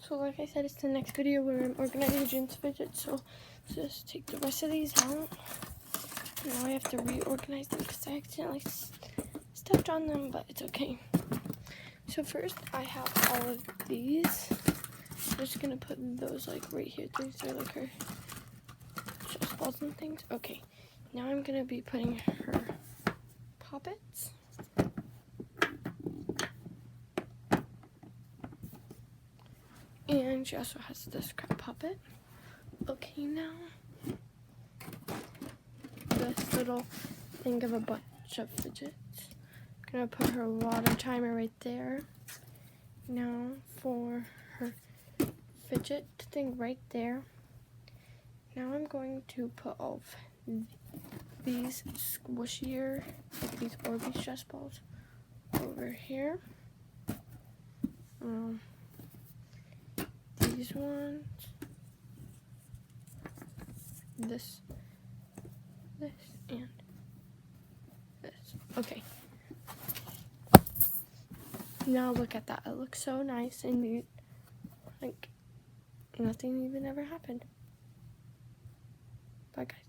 So like I said, it's the next video where I'm organizing June's fidget. So just take the rest of these out. Now I have to reorganize them because I accidentally stepped on them, but it's okay. So first I have all of these. I'm just gonna put those like right here. These are like her chest balls and things. Okay, now I'm gonna be putting her puppets. And she also has this crab puppet. Okay, now this little thing of a bunch of fidgets. I'm gonna put her water timer right there. Now for her fidget thing right there. Now I'm going to put all of these squishier, like these Orbeez stress balls, over here. These ones, this, and this. Okay. Now look at that. It looks so nice and neat. Like nothing even ever happened. Bye guys.